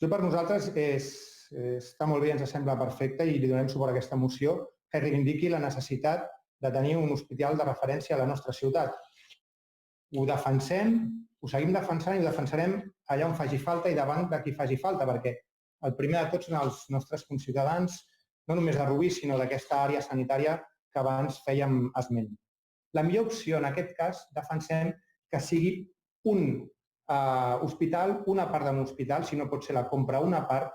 Per nosaltres està molt bé, ens sembla perfecte i li donem suport a aquesta moció que reivindiqui la necessitat de tenir un hospital de referència a la nostra ciutat. Ho defensem, ho seguim defensant i ho defensarem allà on faci falta i davant de qui faci falta, perquè el primer de tots són els nostres conciutadans, no només de Rubí, sinó d'aquesta àrea sanitària que abans fèiem esment. La millor opció en aquest cas defensem que sigui un hospital, una part d'un hospital, si no pot ser la compra, una part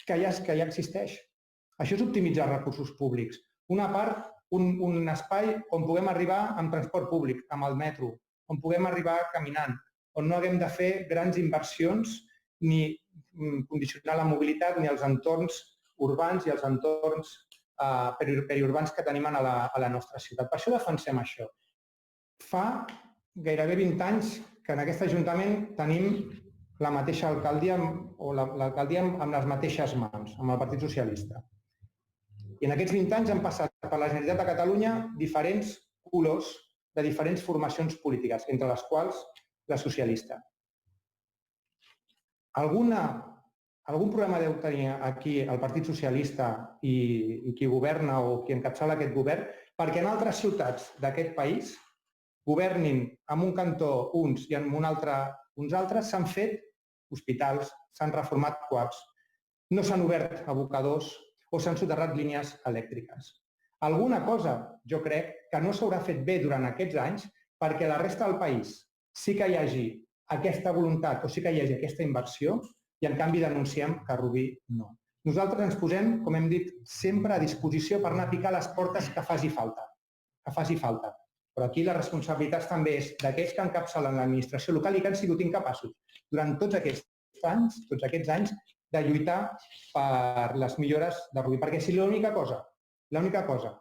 que ja existeix. Això és optimitzar recursos públics. Una part, un espai on puguem arribar amb transport públic, amb el metro, on puguem arribar caminant, on no haguem de fer grans inversions ni condicionar la mobilitat ni els entorns urbans i els entorns periurbans que tenim a la nostra ciutat. Per això defensem això. Fa gairebé 20 anys que en aquest Ajuntament tenim la mateixa alcaldia o l'alcaldia amb les mateixes mans, amb el Partit Socialista. I en aquests 20 anys han passat per la Generalitat de Catalunya diferents colors de diferents formacions polítiques, entre les quals la socialista. Algun problema deu tenir aquí el Partit Socialista i qui governa o qui encapçala aquest govern, perquè en altres ciutats d'aquest país governin en un cantó uns i en un altre uns altres, s'han fet hospitals, s'han reformat CUAPs, no s'han obert abocadors o s'han soterrat línies elèctriques. Alguna cosa, jo crec, que no s'haurà fet bé durant aquests anys perquè a la resta del país sí que hi hagi aquesta voluntat o sí que hi hagi aquesta inversió i en canvi denunciem que a Rubí no. Nosaltres ens posem, com hem dit, sempre a disposició per anar a picar les portes que faci falta. Però aquí les responsabilitats també és d'aquells que encapçalen l'administració local i que han sigut incapaços durant tots aquests anys de lluitar per les millores de Rubí. Perquè si l'única cosa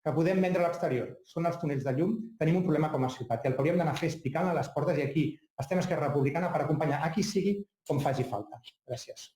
que podem vendre a l'exterior són els túnels de llum, tenim un problema com a ciutat i el que hauríem d'anar a fer és picar a les portes i aquí estem a Esquerra Republicana per acompanyar a qui sigui com faci falta. Gràcies.